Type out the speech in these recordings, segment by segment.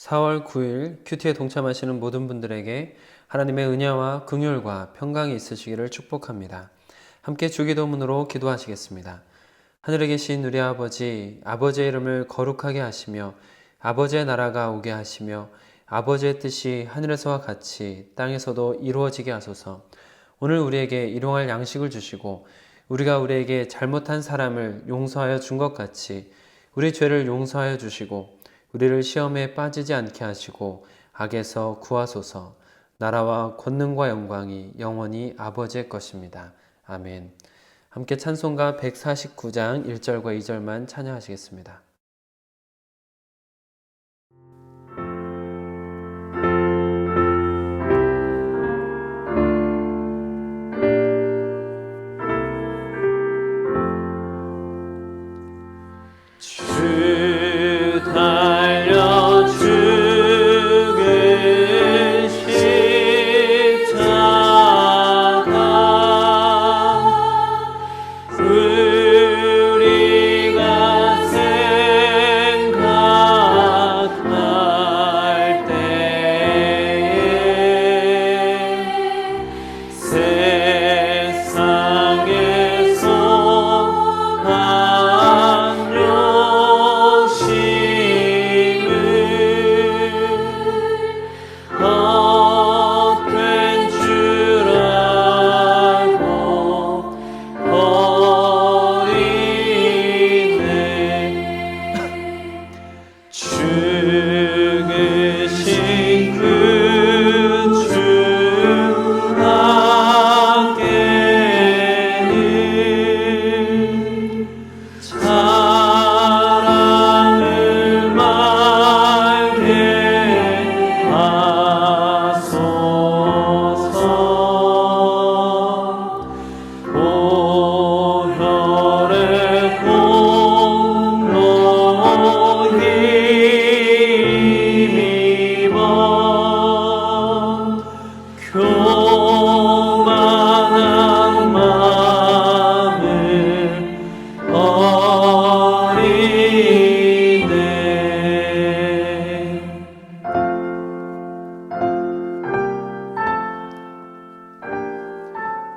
4월 9일 큐티에 동참하시는 모든 분들에게 하나님의 은혜와 긍휼과 평강이 있으시기를 축복합니다. 함께 주기도문으로 기도하시겠습니다. 하늘에 계신 우리 아버지, 아버지의 이름을 거룩하게 하시며 아버지의 나라가 오게 하시며 아버지의 뜻이 하늘에서와 같이 땅에서도 이루어지게 하소서. 오늘 우리에게 일용할 양식을 주시고 우리가 우리에게 잘못한 사람을 용서하여 준 것 같이 우리 죄를 용서하여 주시고 우리를 시험에 빠지지 않게 하시고 악에서 구하소서. 나라와 권능과 영광이 영원히 아버지의 것입니다. 아멘. 함께 찬송가 149장 1절과 2절만 찬양하시겠습니다.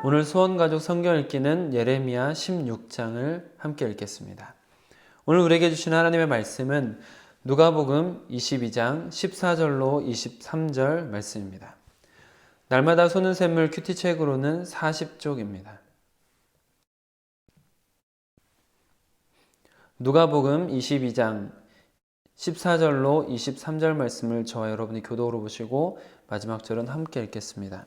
오늘 소원가족 성경 읽기는 예레미야 16장을 함께 읽겠습니다. 오늘 우리에게 주신 하나님의 말씀은 누가복음 22장 14절로 23절 말씀입니다. 날마다 솟는 샘물 큐티책으로는 40쪽입니다. 누가복음 22장 14절로 23절 말씀을 저와 여러분이 교독으로 보시고 마지막 절은 함께 읽겠습니다.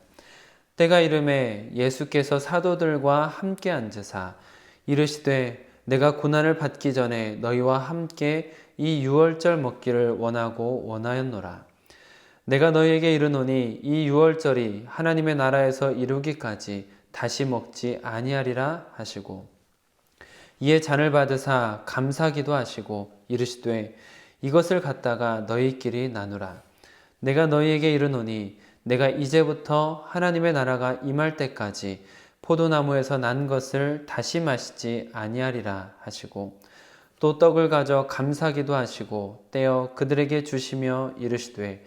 때가 이르매 예수께서 사도들과 함께 앉으사 이르시되 내가 고난을 받기 전에 너희와 함께 이 유월절 먹기를 원하고 원하였노라. 내가 너희에게 이르노니 이 유월절이 하나님의 나라에서 이루기까지 다시 먹지 아니하리라 하시고 이에 잔을 받으사 감사기도 하시고 이르시되 이것을 갖다가 너희끼리 나누라. 내가 너희에게 이르노니 내가 이제부터 하나님의 나라가 임할 때까지 포도나무에서 난 것을 다시 마시지 아니하리라 하시고 또 떡을 가져 감사기도 하시고 떼어 그들에게 주시며 이르시되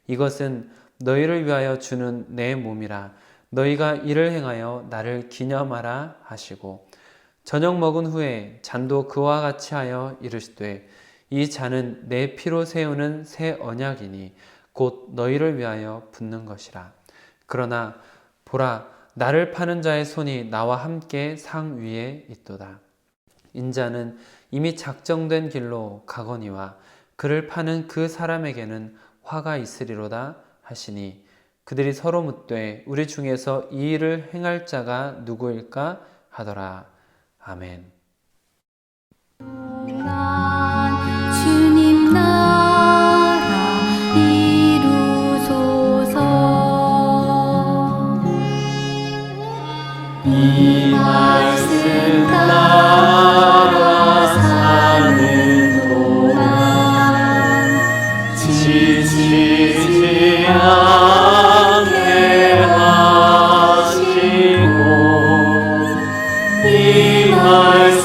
이것은 너희를 위하여 주는 내 몸이라. 너희가 이를 행하여 나를 기념하라 하시고 저녁 먹은 후에 잔도 그와 같이 하여 이르시되 이 잔은 내 피로 세우는 새 언약이니 곧 너희를 위하여 붓는 것이라. 그러나 보라, 나를 파는 자의 손이 나와 함께 상 위에 있도다. 인자는 이미 작정된 길로 가거니와 그를 파는 그 사람에게는 화가 있으리로다 하시니 그들이 서로 묻되 우리 중에서 이 일을 행할 자가 누구일까 하더라. 아멘. 주님 나라 이루소서. 이 말씀 따라 사는 동안 지치지 않게 하시고 이 말씀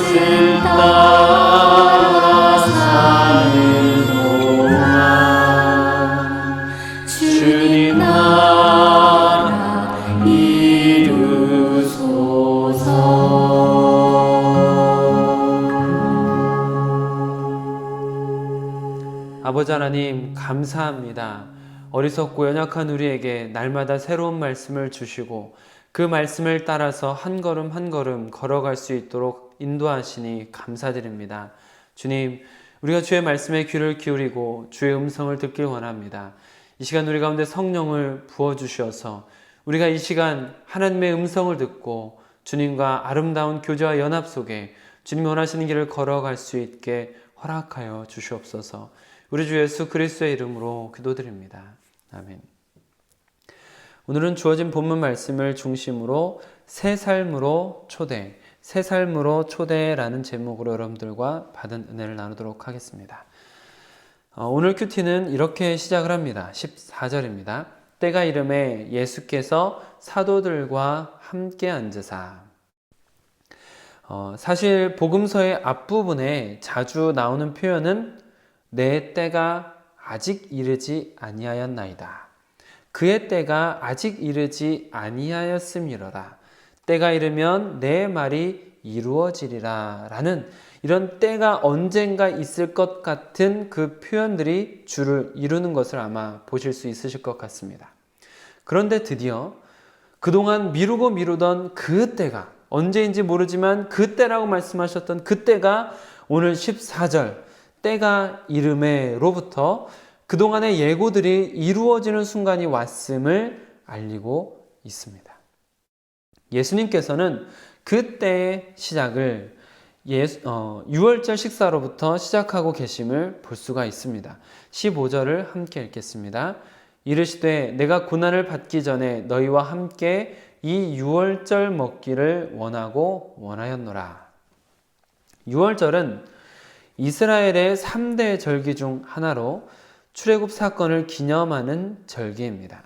아버지 하나님 감사합니다. 어리석고 연약한 우리에게 날마다 새로운 말씀을 주시고 그 말씀을 따라서 한 걸음 한 걸음 걸어갈 수 있도록 인도하시니 감사드립니다. 주님, 우리가 주의 말씀에 귀를 기울이고 주의 음성을 듣길 원합니다. 이 시간 우리 가운데 성령을 부어주셔서 우리가 이 시간 하나님의 음성을 듣고 주님과 아름다운 교제와 연합 속에 주님이 원하시는 길을 걸어갈 수 있게 허락하여 주시옵소서. 우리 주 예수 그리스도의 이름으로 기도드립니다. 아멘. 오늘은 주어진 본문 말씀을 중심으로 새 삶으로 초대, 새 삶으로 초대라는 제목으로 여러분들과 받은 은혜를 나누도록 하겠습니다. 오늘 큐티는 이렇게 시작을 합니다. 14절입니다. 때가 이름에 예수께서 사도들과 함께 앉으사. 사실 복음서의 앞부분에 자주 나오는 표현은 내 때가 아직 이르지 아니하였나이다. 그의 때가 아직 이르지 아니하였음이로라. 때가 이르면 내 말이 이루어지리라 라는 이런 때가 언젠가 있을 것 같은 그 표현들이 주를 이루는 것을 아마 보실 수 있으실 것 같습니다. 그런데 드디어 그동안 미루던 그 때가 언제인지 모르지만 그 때라고 말씀하셨던 그 때가 오늘 14절 때가 이름에로부터 그동안의 예고들이 이루어지는 순간이 왔음을 알리고 있습니다. 예수님께서는 그 때의 시작을 6월절 식사로부터 시작하고 계심을 볼 수가 있습니다. 15절을 함께 읽겠습니다. 이르시되 내가 고난을 받기 전에 너희와 함께 이 6월절 먹기를 원하고 원하였노라. 6월절은 이스라엘의 3대 절기 중 하나로 출애굽 사건을 기념하는 절기입니다.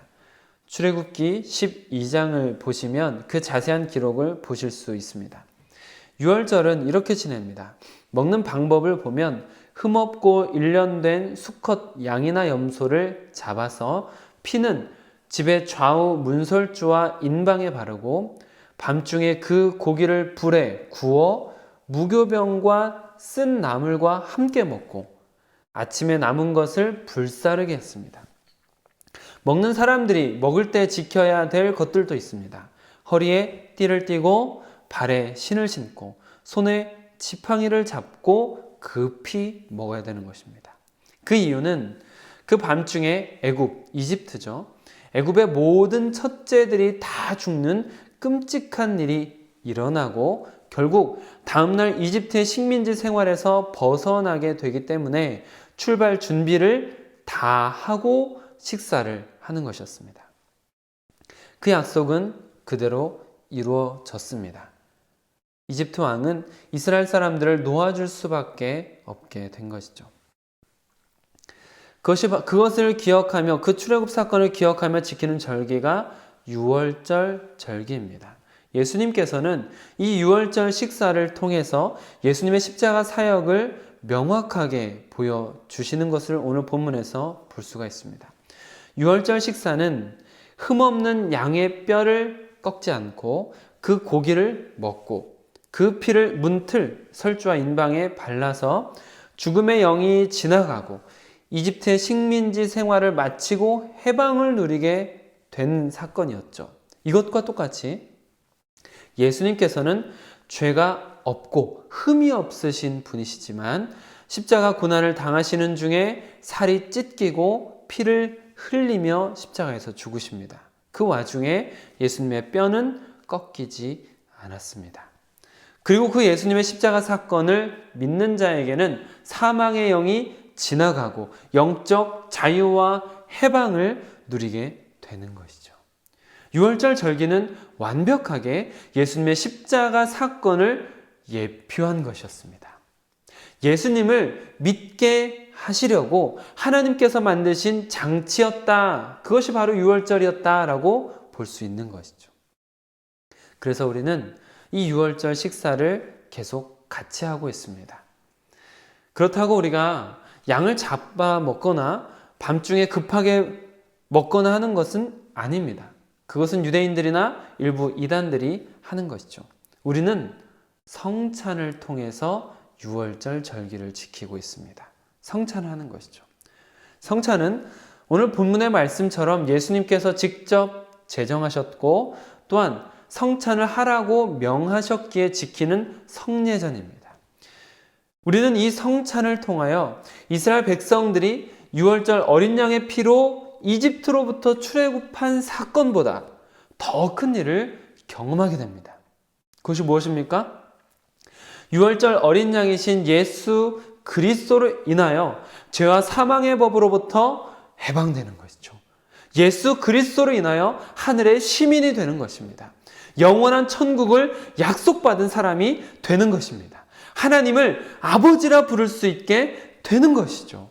출애굽기 12장을 보시면 그 자세한 기록을 보실 수 있습니다. 6월절은 이렇게 지냅니다. 먹는 방법을 보면 흠없고 일련된 수컷 양이나 염소를 잡아서 피는 집의 좌우 문설주와 인방에 바르고 밤중에 그 고기를 불에 구워 무교병과 쓴 나물과 함께 먹고 아침에 남은 것을 불사르게 했습니다. 먹는 사람들이 먹을 때 지켜야 될 것들도 있습니다. 허리에 띠를 띠고 발에 신을 신고 손에 지팡이를 잡고 급히 먹어야 되는 것입니다. 그 이유는 그 밤중에 애굽, 이집트죠. 애굽의 모든 첫째들이 다 죽는 끔찍한 일이 일어나고 결국 다음날 이집트의 식민지 생활에서 벗어나게 되기 때문에 출발 준비를 다 하고 식사를 하는 것이었습니다. 그 약속은 그대로 이루어졌습니다. 이집트 왕은 이스라엘 사람들을 놓아줄 수밖에 없게 된 것이죠. 그것을 기억하며 그 출애굽 사건을 기억하며 지키는 절기가 6월절 절기입니다. 예수님께서는 이 6월절 식사를 통해서 예수님의 십자가 사역을 명확하게 보여주시는 것을 오늘 본문에서 볼 수가 있습니다. 6월절 식사는 흠없는 양의 뼈를 꺾지 않고 그 고기를 먹고 그 피를 문틀 설주와 인방에 발라서 죽음의 영이 지나가고 이집트의 식민지 생활을 마치고 해방을 누리게 된 사건이었죠. 이것과 똑같이 예수님께서는 죄가 없고 흠이 없으신 분이시지만 십자가 고난을 당하시는 중에 살이 찢기고 피를 흘리며 십자가에서 죽으십니다. 그 와중에 예수님의 뼈는 꺾이지 않았습니다. 그리고 그 예수님의 십자가 사건을 믿는 자에게는 사망의 영이 지나가고 영적 자유와 해방을 누리게 되는 것이죠. 6월절 절기는 완벽하게 예수님의 십자가 사건을 예표한 것이었습니다. 예수님을 믿게 하시려고 하나님께서 만드신 장치였다. 그것이 바로 6월절이었다라고 볼 수 있는 것이죠. 그래서 우리는 이 6월절 식사를 계속 같이 하고 있습니다. 그렇다고 우리가 양을 잡아 먹거나 밤중에 급하게 먹거나 하는 것은 아닙니다. 그것은 유대인들이나 일부 이단들이 하는 것이죠. 우리는 성찬을 통해서 6월절 절기를 지키고 있습니다. 성찬을 하는 것이죠. 성찬은 오늘 본문의 말씀처럼 예수님께서 직접 제정하셨고 또한 성찬을 하라고 명하셨기에 지키는 성례전입니다. 우리는 이 성찬을 통하여 이스라엘 백성들이 유월절 어린 양의 피로 이집트로부터 출애굽한 사건보다 더 큰 일을 경험하게 됩니다. 그것이 무엇입니까? 유월절 어린 양이신 예수 그리스도로 인하여 죄와 사망의 법으로부터 해방되는 것이죠. 예수 그리스도로 인하여 하늘의 시민이 되는 것입니다. 영원한 천국을 약속받은 사람이 되는 것입니다. 하나님을 아버지라 부를 수 있게 되는 것이죠.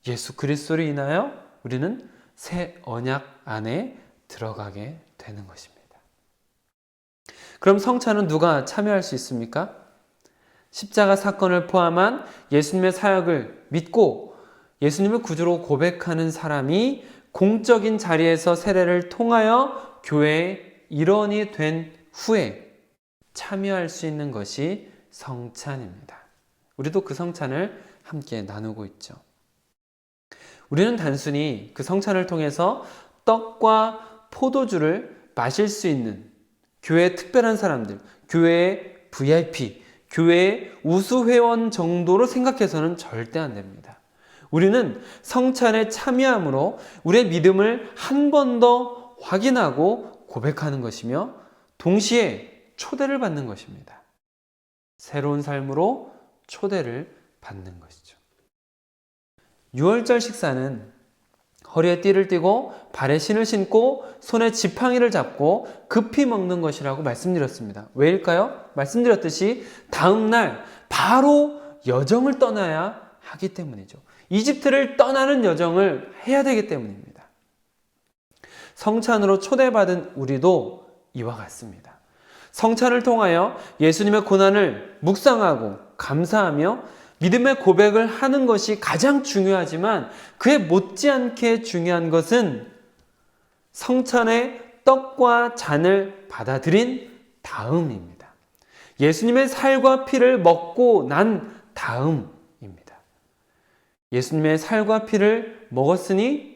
예수 그리스도로 인하여 우리는 새 언약 안에 들어가게 되는 것입니다. 그럼 성찬은 누가 참여할 수 있습니까? 십자가 사건을 포함한 예수님의 사역을 믿고 예수님을 구주로 고백하는 사람이 공적인 자리에서 세례를 통하여 교회의 일원이 된 후에 참여할 수 있는 것이 성찬입니다. 우리도 그 성찬을 함께 나누고 있죠. 우리는 단순히 그 성찬을 통해서 떡과 포도주를 마실 수 있는 교회의 특별한 사람들, 교회의 VIP, 교회의 우수회원 정도로 생각해서는 절대 안 됩니다. 우리는 성찬에 참여함으로 우리의 믿음을 한 번 더 확인하고 고백하는 것이며 동시에 초대를 받는 것입니다. 새로운 삶으로 초대를 받는 것이죠. 유월절 식사는 허리에 띠를 띠고 발에 신을 신고 손에 지팡이를 잡고 급히 먹는 것이라고 말씀드렸습니다. 왜일까요? 말씀드렸듯이 다음날 바로 여정을 떠나야 하기 때문이죠. 이집트를 떠나는 여정을 해야 되기 때문입니다. 성찬으로 초대받은 우리도 이와 같습니다. 성찬을 통하여 예수님의 고난을 묵상하고 감사하며 믿음의 고백을 하는 것이 가장 중요하지만 그에 못지않게 중요한 것은 성찬의 떡과 잔을 받아들인 다음입니다. 예수님의 살과 피를 먹고 난 다음입니다. 예수님의 살과 피를 먹었으니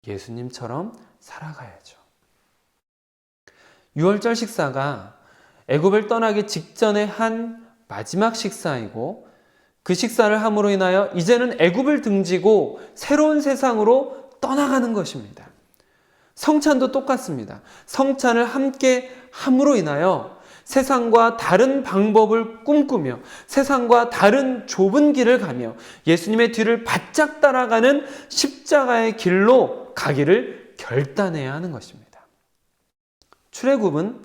예수님처럼 살아가야죠. 유월절 식사가 애굽을 떠나기 직전에 한 마지막 식사이고 그 식사를 함으로 인하여 이제는 애굽을 등지고 새로운 세상으로 떠나가는 것입니다. 성찬도 똑같습니다. 성찬을 함께 함으로 인하여 세상과 다른 방법을 꿈꾸며 세상과 다른 좁은 길을 가며 예수님의 뒤를 바짝 따라가는 십자가의 길로 가기를 결단해야 하는 것입니다. 출애굽은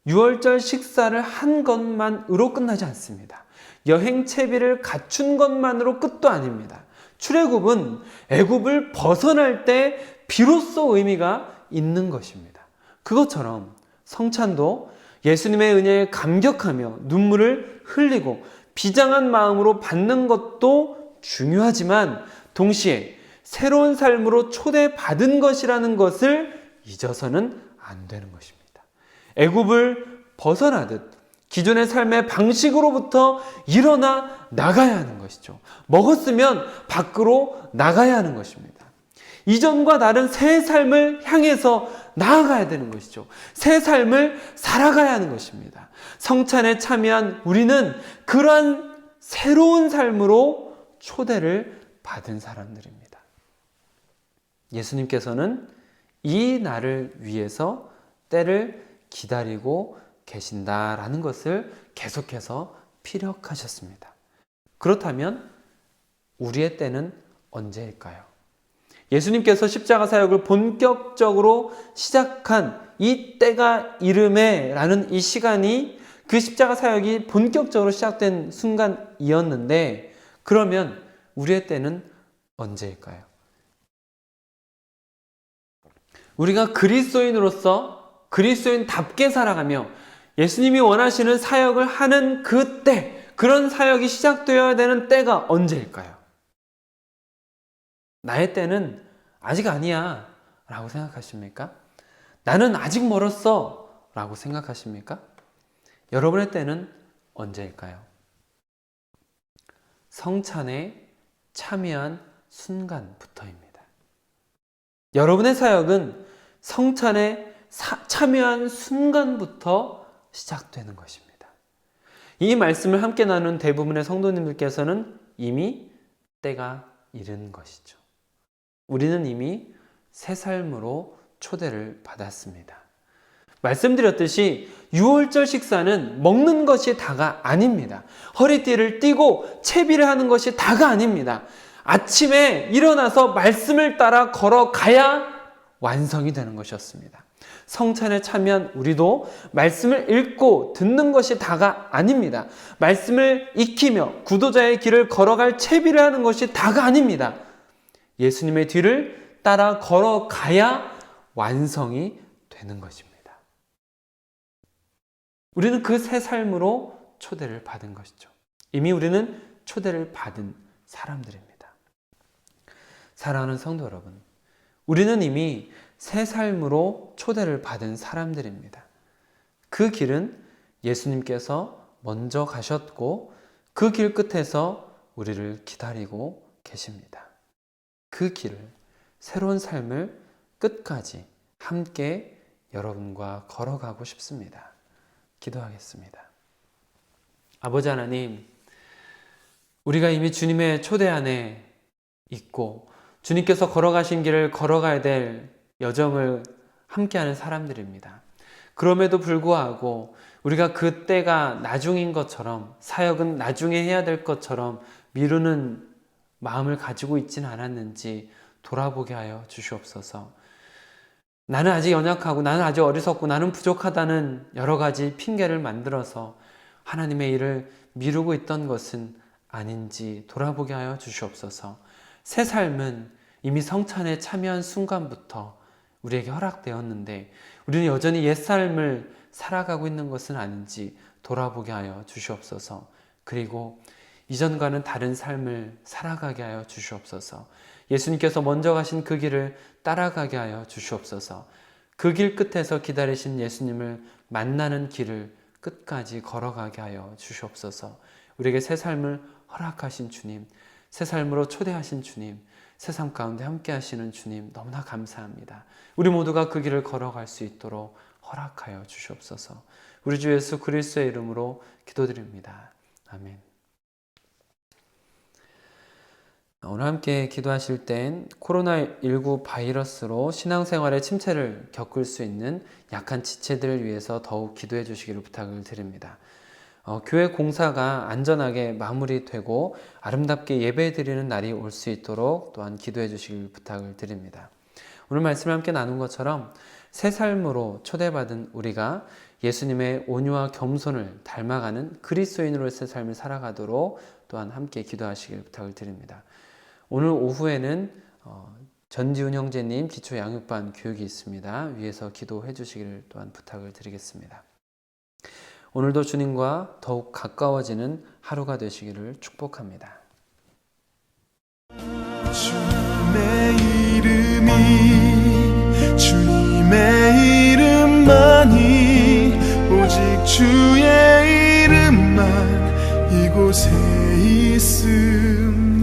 유월절 식사를 한 것만으로 끝나지 않습니다. 여행 채비를 갖춘 것만으로 끝도 아닙니다. 출애굽은 애굽을 벗어날 때 비로소 의미가 있는 것입니다. 그것처럼 성찬도 예수님의 은혜에 감격하며 눈물을 흘리고 비장한 마음으로 받는 것도 중요하지만 동시에 새로운 삶으로 초대받은 것이라는 것을 잊어서는 안 되는 것입니다. 애굽을 벗어나듯 기존의 삶의 방식으로부터 일어나 나가야 하는 것이죠. 먹었으면 밖으로 나가야 하는 것입니다. 이전과 다른 새 삶을 향해서 나아가야 되는 것이죠. 새 삶을 살아가야 하는 것입니다. 성찬에 참여한 우리는 그러한 새로운 삶으로 초대를 받은 사람들입니다. 예수님께서는 이 날을 위해서 때를 기다리고 계신다라는 것을 계속해서 피력하셨습니다. 그렇다면 우리의 때는 언제일까요? 예수님께서 십자가 사역을 본격적으로 시작한 이 때가 이름에 라는 이 시간이 그 십자가 사역이 본격적으로 시작된 순간이었는데 그러면 우리의 때는 언제일까요? 우리가 그리스도인으로서 그리스도인답게 살아가며 예수님이 원하시는 사역을 하는 그 때, 그런 사역이 시작되어야 되는 때가 언제일까요? 나의 때는 아직 아니야 라고 생각하십니까? 나는 아직 멀었어 라고 생각하십니까? 여러분의 때는 언제일까요? 성찬의 참여한 순간부터입니다. 여러분의 사역은 성찬에 참여한 순간부터 시작되는 것입니다. 이 말씀을 함께 나눈 대부분의 성도님들께서는 이미 때가 이른 것이죠. 우리는 이미 새 삶으로 초대를 받았습니다. 말씀드렸듯이 유월절 식사는 먹는 것이 다가 아닙니다. 허리띠를 띠고 채비를 하는 것이 다가 아닙니다. 아침에 일어나서 말씀을 따라 걸어가야 완성이 되는 것이었습니다. 성찬에 참여한 우리도 말씀을 읽고 듣는 것이 다가 아닙니다. 말씀을 익히며 구도자의 길을 걸어갈 채비를 하는 것이 다가 아닙니다. 예수님의 뒤를 따라 걸어가야 완성이 되는 것입니다. 우리는 그 새 삶으로 초대를 받은 것이죠. 이미 우리는 초대를 받은 사람들입니다. 사랑하는 성도 여러분, 우리는 이미 새 삶으로 초대를 받은 사람들입니다. 그 길은 예수님께서 먼저 가셨고 그 길 끝에서 우리를 기다리고 계십니다. 그 길을, 새로운 삶을 끝까지 함께 여러분과 걸어가고 싶습니다. 기도하겠습니다. 아버지 하나님, 우리가 이미 주님의 초대 안에 있고 주님께서 걸어가신 길을 걸어가야 될 여정을 함께하는 사람들입니다. 그럼에도 불구하고 우리가 그 때가 나중인 것처럼, 사역은 나중에 해야 될 것처럼 미루는 마음을 가지고 있지는 않았는지 돌아보게 하여 주시옵소서. 나는 아직 연약하고 나는 아직 어리석고 나는 부족하다는 여러 가지 핑계를 만들어서 하나님의 일을 미루고 있던 것은 아닌지 돌아보게 하여 주시옵소서. 새 삶은 이미 성찬에 참여한 순간부터 우리에게 허락되었는데 우리는 여전히 옛 삶을 살아가고 있는 것은 아닌지 돌아보게 하여 주시옵소서. 그리고 이전과는 다른 삶을 살아가게 하여 주시옵소서. 예수님께서 먼저 가신 그 길을 따라가게 하여 주시옵소서. 그 길 끝에서 기다리신 예수님을 만나는 길을 끝까지 걸어가게 하여 주시옵소서. 우리에게 새 삶을 허락하신 주님, 새 삶으로 초대하신 주님, 새 삶 가운데 함께 하시는 주님 너무나 감사합니다. 우리 모두가 그 길을 걸어갈 수 있도록 허락하여 주시옵소서. 우리 주 예수 그리스도의 이름으로 기도드립니다. 아멘. 오늘 함께 기도하실 땐 코로나19 바이러스로 신앙생활에 침체를 겪을 수 있는 약한 지체들을 위해서 더욱 기도해 주시기를 부탁을 드립니다. 교회 공사가 안전하게 마무리되고 아름답게 예배드리는 날이 올 수 있도록 또한 기도해 주시길 부탁을 드립니다. 오늘 말씀을 함께 나눈 것처럼 새 삶으로 초대받은 우리가 예수님의 온유와 겸손을 닮아가는 그리스도인으로의 새 삶을 살아가도록 또한 함께 기도하시길 부탁을 드립니다. 오늘 오후에는 전지훈 형제님 기초 양육반 교육이 있습니다. 위에서 기도해 주시기를 또한 부탁을 드리겠습니다. 오늘도 주님과 더욱 가까워지는 하루가 되시기를 축복합니다. 주님의 이름이 주님의 이름만이 오직 주의 이름만 이곳에 있음